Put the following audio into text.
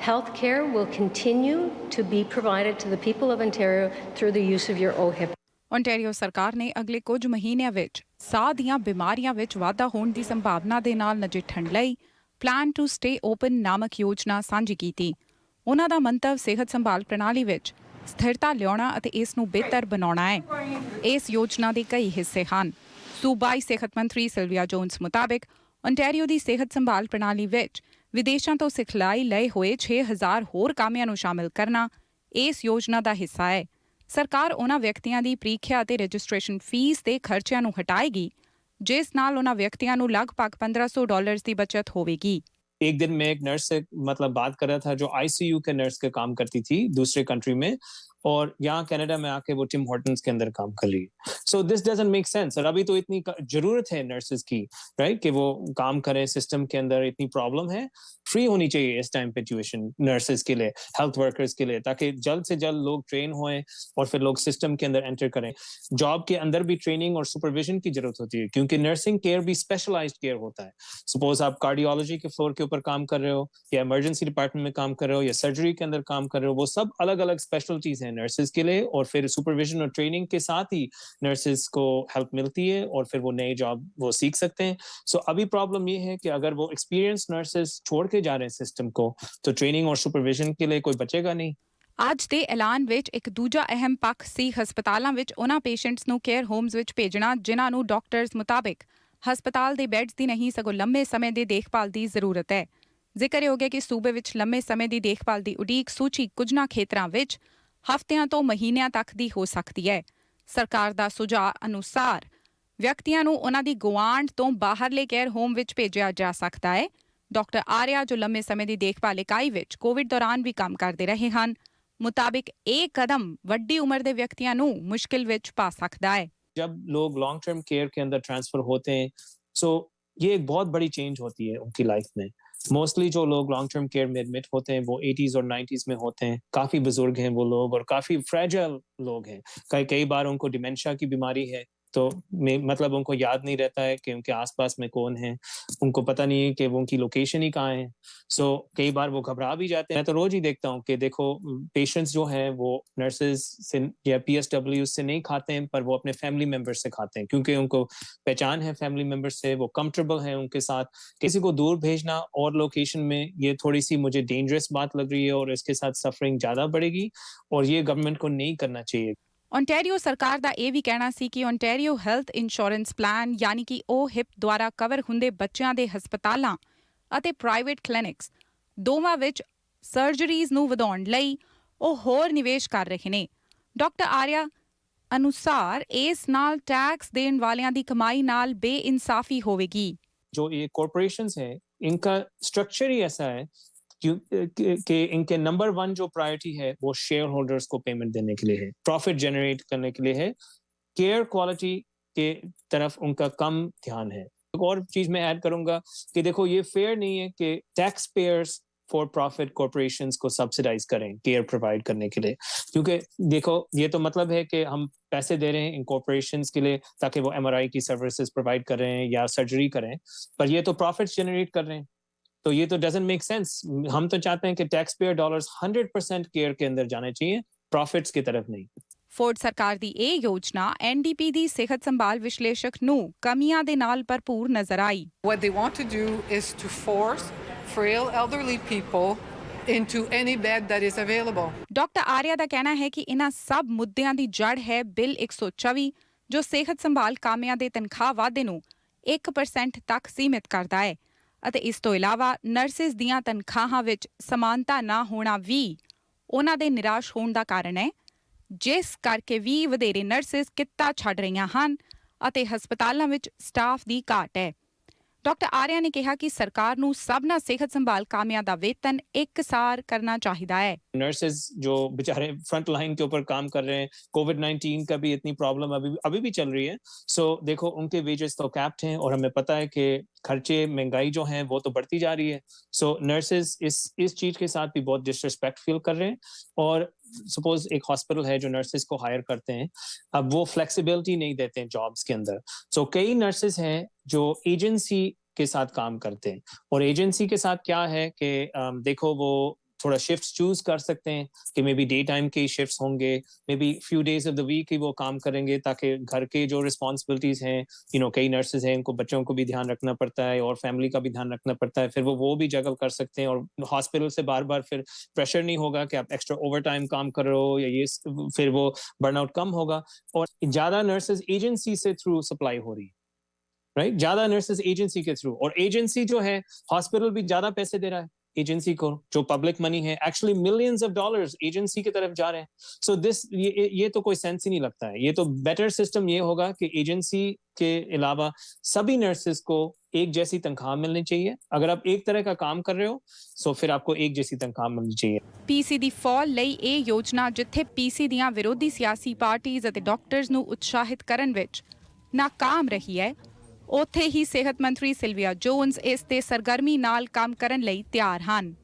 Health care will continue to be provided to the people of Ontario through the use of your OHIP. Ontario ਸਰਕਾਰ ਨੇ ਅਗਲੇ ਕੁਝ ਮਹੀਨਿਆਂ ਵਿੱਚ ਸਾਹ ਦੀਆਂ ਬਿਮਾਰੀਆਂ ਵਿੱਚ ਵਾਧਾ ਹੋਣ ਦੀ ਸੰਭਾਵਨਾ ਦੇ ਨਾਲ ਨਜਿੱਠਣ ਲਈ ਪਲਾਨ ਟੂ ਸਟੇ ਓਪਨ ਨਾਮਕ ਯੋਜਨਾ ਸਾਂਝੀ ਕੀਤੀ। ਉਹਨਾਂ ਦਾ ਮੰਤਵ ਸਿਹਤ ਸੰਭਾਲ ਪ੍ਰਣਾਲੀ ਵਿੱਚ ਸਥਿਰਤਾ ਲਿਆਉਣਾ ਅਤੇ ਇਸ ਨੂੰ ਬਿਹਤਰ ਬਣਾਉਣਾ ਹੈ। ਇਸ ਯੋਜਨਾ ਦੇ ਕਈ ਹਿੱਸੇ ਹਨ। ਸੂਬਾਈ ਸਿਹਤ ਮੰਤਰੀ ਸਿਲਵੀਆ ਜੋਨਸ ਮੁਤਾਬਿਕ ਓਨਟਾਰੀਓ ਦੀ ਸਿਹਤ ਸੰਭਾਲ ਪ੍ਰਣਾਲੀ ਵਿੱਚ ਵਿਦੇਸ਼ਾਂ ਤੋਂ ਸਿਖਲਾਈ ਲਏ ਹੋਏ 6000 ਹੋਰ ਕਾਮਿਆਂ ਨੂੰ ਸ਼ਾਮਿਲ ਕਰਨਾ ਇਸ ਯੋਜਨਾ ਦਾ ਹਿੱਸਾ ਹੈ। ਸਰਕਾਰ ਉਹਨਾਂ ਵਿਅਕਤੀਆਂ ਦੀ ਪ੍ਰੀਖਿਆ ਅਤੇ ਰਜਿਸਟ੍ਰੇਸ਼ਨ ਫੀਸ ਦੇ ਖਰਚਿਆਂ ਨੂੰ ਹਟਾਏਗੀ, ਜਿਸ ਨਾਲ ਉਹਨਾਂ ਵਿਅਕਤੀਆਂ ਨੂੰ ਲਗਭਗ $1500 ਦੀ ਬਚਤ ਹੋਵੇਗੀ। एक दिन मैं एक नर्स से बात कर रहा था जो आईसीयू के नर्स के काम करती थी दूसरे कंट्री में, और यहाँ कनाडा में आके वो टिम हॉर्टन्स के अंदर काम कर रही है। So this doesn't make sense. और अभी तो इतनी जरूरत है नर्सेज की, राइट, कि वो काम करें सिस्टम के अंदर। इतनी प्रॉब्लम है, फ्री होनी चाहिए इस टाइम पे ट्यूशन नर्सेज के लिए, हेल्थ वर्कर्स के लिए, ताकि जल्द से जल्द लोग ट्रेन होएं और फिर लोग सिस्टम के अंदर एंटर करें। जॉब के अंदर भी ट्रेनिंग और सुपरविजन की जरूरत होती है, क्योंकि नर्सिंग केयर भी स्पेशलाइज्ड केयर होता है। सपोज आप कार्डियोलॉजी के फ्लोर के ऊपर काम कर रहे हो, या इमरजेंसी डिपार्टमेंट में काम कर रहे हो, या सर्जरी के अंदर काम कर रहे हो, वो सब अलग अलग स्पेशलिटीज हैं नर्सेज के लिए। और फिर सुपरविजन और ट्रेनिंग के साथ ही नर्सेज को हेल्प मिलती है और फिर वो नई जॉब वो सीख सकते हैं। सो अभी प्रॉब्लम ये है कि अगर वो एक्सपीरियंस नर्सेज छोड़ के जा रहे हैं सिस्टम को, तो ट्रेनिंग और सुपरविजन के लिए कोई बचेगा नहीं। ਅੱਜ ਦੇ ਐਲਾਨ ਵਿੱਚ ਇੱਕ ਦੂਜਾ ਅਹਿਮ ਪੱਖ ਸੀ ਹਸਪਤਾਲਾਂ ਵਿੱਚ ਉਹਨਾਂ ਪੇਸ਼ੈਂਟਸ ਨੂੰ ਕੇਅਰ ਹੋਮਸ ਵਿੱਚ ਭੇਜਣਾ ਜਿਨ੍ਹਾਂ ਨੂੰ ਡਾਕਟਰਸ ਮੁਤਾਬਿਕ ਹਸਪਤਾਲ ਦੇ ਬੈੱਡਸ ਦੀ ਨਹੀਂ ਸਗੋਂ ਲੰਮੇ ਸਮੇਂ ਦੀ ਦੇਖਭਾਲ ਦੀ ਜ਼ਰੂਰਤ ਹੈ। ਜ਼ਿਕਰਯੋਗ ਹੈ ਕਿ ਸੂਬੇ ਵਿੱਚ ਲੰਮੇ ਸਮੇਂ ਦੀ ਦੇਖਭਾਲ ਦੀ ਉਡੀਕ ਸੂਚੀ ਕੁਝ ਖੇਤਰਾਂ ਵਿੱਚ ਹਫ਼ਤਿਆਂ ਤੋਂ ਮਹੀਨਿਆਂ ਤੱਕ ਦੀ ਹੋ ਸਕਦੀ ਹੈ। ਸਰਕਾਰ ਦਾ ਸੁਝਾਅ ਅਨੁਸਾਰ ਵਿਅਕਤੀਆਂ ਨੂੰ ਉਹਨਾਂ ਦੀ ਗੁਆਂਢ ਤੋਂ ਬਾਹਰਲੇ ਕੇਅਰ ਹੋਮ ਵਿੱਚ ਭੇਜਿਆ ਜਾ ਸਕਦਾ ਹੈ। ਡਾਕਟਰ ਆਰਿਆ ਜੋ ਲੰਮੇ ਸਮੇਂ ਦੀ ਦੇਖਭਾਲ ਇਕਾਈ ਵਿੱਚ ਕੋਵਿਡ ਦੌਰਾਨ ਵੀ ਕੰਮ ਕਰਦੇ ਰਹੇ ਹਨ, मुताबिक एक कदम वड्डी उम्र के व्यक्तियों ਨੂੰ मुश्किल विच पा सकता है। जब लोग लॉन्ग टर्म केयर के अंदर ट्रांसफर होते हैं, सो ये एक बहुत बड़ी चेंज होती है उनकी लाइफ में। मोस्टली जो लोग लॉन्ग टर्म केयर में एडमिट होते हैं वो 80s और 90s में होते हैं। काफी बुजुर्ग हैं वो लोग और काफी फ्रेजाइल लोग हैं। कई बार उनको डिमेंशिया की बीमारी है, तो मतलब उनको याद नहीं रहता है कि उनके आसपास में कौन है, उनको पता नहीं है कि वो उनकी लोकेशन ही कहाँ है। सो कई बार वो घबरा भी जाते हैं। मैं तो रोज ही देखता हूँ कि देखो पेशेंट्स जो हैं वो नर्सेज से या PSW से नहीं खाते हैं, पर वो अपने फैमिली मेंबर्स से खाते हैं, क्योंकि उनको पहचान है फैमिली मेंबर से, वो कंफर्टेबल है उनके साथ। किसी को दूर भेजना और लोकेशन में, ये थोड़ी सी मुझे डेंजरस बात लग रही है और इसके साथ सफरिंग ज्यादा बढ़ेगी और ये गवर्नमेंट को नहीं करना चाहिए। ਓਨਟਾਰੀਓ ਸਰਕਾਰ ਦਾ ਇਹ ਵੀ ਕਹਿਣਾ ਸੀ ਕਿ ਓਨਟਾਰੀਓ ਹੈਲਥ ਇੰਸ਼ੋਰੈਂਸ ਪਲਾਨ ਯਾਨੀ ਕਿ OHIP ਦੁਆਰਾ ਕਵਰ ਹੁੰਦੇ ਬੱਚਿਆਂ ਦੇ ਹਸਪਤਾਲਾਂ ਅਤੇ ਪ੍ਰਾਈਵੇਟ ਕਲੀਨਿਕਸ ਦੋਵਾਂ ਵਿੱਚ ਸਰਜਰੀਜ਼ ਨੂੰ ਵਧਾਉਣ ਲਈ ਉਹ ਹੋਰ ਨਿਵੇਸ਼ ਕਰ ਰਹੇ ਨੇ। ਡਾਕਟਰ ਆਰਿਆ ਅਨੁਸਾਰ ਇਸ ਨਾਲ ਟੈਕਸ ਦੇਣ ਵਾਲਿਆਂ ਦੀ ਕਮਾਈ ਨਾਲ ਬੇਇਨਸਾਫੀ ਹੋਵੇਗੀ। जो ये कॉरपोरेशंस हैं इनका स्ट्रक्चर ही ऐसा है कि इनके नंबर 1 जो प्रायोरिटी है वो शेयर होल्डर्स को पेमेंट देने के लिए है, प्रॉफिट जनरेट करने के लिए है। केयर क्वालिटी के तरफ उनका कम ध्यान है। एक और चीज मैं ऐड करूंगा कि देखो ये फेयर नहीं है कि tax payers for profit corporations को सब्सिडाइज करें केयर प्रोवाइड करने के लिए, क्योंकि देखो ये तो मतलब है कि हम पैसे दे रहे हैं इन कॉरपोरेशंस के लिए ताकि वो MRI की सर्विसेज प्रोवाइड कर रहे हैं या सर्जरी करें, पर ये तो प्रॉफिट जनरेट कर रहे हैं। तो ये तो डजंट मेक सेंस। हम तो चाहते हैं कि टैक्स पेयर डॉलर्स 100% केयर के अंदर जाने चाहिए, प्रॉफिट्स की तरफ नहीं। ਫੋਰਡ ਸਰਕਾਰ ਦੀ ਇਹ ਯੋਜਨਾ NDP ਦੀ ਸਿਹਤ ਸੰਭਾਲ ਵਿਸ਼ਲੇਸ਼ਕ ਨੂੰ ਕਮੀਆਂ ਦੇ ਨਾਲ ਭਰਪੂਰ ਨਜ਼ਰ ਆਈ। What they want to do is to force frail elderly people into any bed that is available. Doctor Arya ਦਾ ਕਹਿਣਾ ਹੈ ਕਿ ਇਹਨਾਂ ਸਭ ਮੁੱਦਿਆਂ ਦੀ ਜੜ ਹੈ ਬਿੱਲ 124 ਜੋ ਸਿਹਤ ਸੰਭਾਲ ਕਾਮਿਆਂ ਦੇ ਤਨਖਾਹ ਵਾਧੇ ਨੂੰ 1% ਤੱਕ ਸੀਮਿਤ ਕਰਦਾ ਹੈ ਅਤੇ ਇਸ ਤੋਂ ਇਲਾਵਾ ਨਰਸਿਸ ਦੀਆਂ ਤਨਖਾਹਾਂ ਵਿੱਚ ਸਮਾਨਤਾ ਨਾ ਹੋਣਾ ਵੀ ਉਹਨਾਂ ਦੇ ਨਿਰਾਸ਼ ਹੋਣ ਦਾ ਕਾਰਨ ਹੈ, ਜਿਸ ਕਰਕੇ ਵੀ ਵਧੇਰੇ ਨਰਸਿਸ ਕਿੱਤਾ ਛੱਡ ਰਹੀਆਂ ਹਨ ਅਤੇ ਹਸਪਤਾਲਾਂ ਵਿੱਚ ਸਟਾਫ ਦੀ ਘਾਟ ਹੈ। ਡਾਕਟਰ ਆਰਿਆ ਨੇ ਕਿਹਾ ਕਿ ਸਰਕਾਰ ਨੂੰ ਸਭਨਾਂ ਸਿਹਤ ਸੰਭਾਲ ਕਾਮਿਆਂ ਦਾ वेतन एकसार करना चाहिए है। नर्सेज जो बेचारे फ्रंट लाइन के ऊपर काम कर रहे हैं, कोविड-19 का भी इतनी प्रॉब्लम अभी भी चल रही है। सो देखो उनके वेजेस तो कैप्ड हैं और हमें पता है कि खर्चे महंगाई जो हैं वो तो बढ़ती जा रही है। सो नर्सेज इस चीज के साथ भी बहुत डिसरिस्पेक्ट फील कर रहे हैं। और सपोज एक हॉस्पिटल है जो नर्सेज को हायर करते हैं, अब वो फ्लेक्सिबिलिटी नहीं देते हैं जॉब्स के अंदर। सो कई नर्सेज हैं जो एजेंसी के साथ काम करते हैं, और एजेंसी के साथ क्या है कि देखो वो थोड़ा शिफ्ट्स चूज कर सकते हैं कि मे बी डे टाइम के शिफ्ट्स होंगे, maybe few days off the week ही वो काम करेंगे, ताकि घर के जो रिस्पॉन्सिबिलिटीज हैं, कई नर्सेज हैं, इनको बच्चों को भी ध्यान रखना पड़ता है और फैमिली का भी ध्यान रखना पड़ता है, फिर वो भी जगल कर सकते हैं, और हॉस्पिटल से बार बार फिर प्रेशर नहीं होगा कि आप एक्स्ट्रा ओवर टाइम काम कर रहे हो, या ये फिर वो बर्नआउट कम होगा। और ज्यादा नर्सेज एजेंसी से थ्रू सप्लाई हो रही है, राइट, ज्यादा नर्सेज एजेंसी के थ्रू, और एजेंसी जो है हॉस्पिटल भी ज्यादा पैसे दे रहा है एजेंसी को, जो पब्लिक मनी है, actually millions of dollars agency की तरफ जा रहे हैं। सो दिस ये तो कोई सेंस ही नहीं लगता है। ये तो बेटर सिस्टम ये होगा कि एजेंसी के अलावा सभी नर्सेज को एक जैसी तनख्वाह मिलनी चाहिए। अगर आप एक तरह का काम कर रहे हो सो फिर आपको एक जैसी तनख्वाह मिलनी चाहिए। ਪੀਸੀ ਦੀ ਫਾਲ ਲਈ ਇਹ ਯੋਜਨਾ ਜਿੱਥੇ ਪੀਸੀ ਦੀਆਂ ਵਿਰੋਧੀ ਸਿਆਸੀ ਪਾਰਟੀਆਂ ਅਤੇ ਡਾਕਟਰਸ ਨੂੰ ਉਤਸ਼ਾਹਿਤ ਕਰਨ ਵਿੱਚ ਨਾਕਾਮ ਰਹੀ ਹੈ, ਉੱਥੇ ਹੀ ਸਿਹਤ ਮੰਤਰੀ ਸਿਲਵੀਆ ਜੋਨਸ ਇਸ ਤੇ ਸਰਗਰਮੀ ਨਾਲ ਕੰਮ ਕਰਨ ਲਈ ਤਿਆਰ ਹਨ।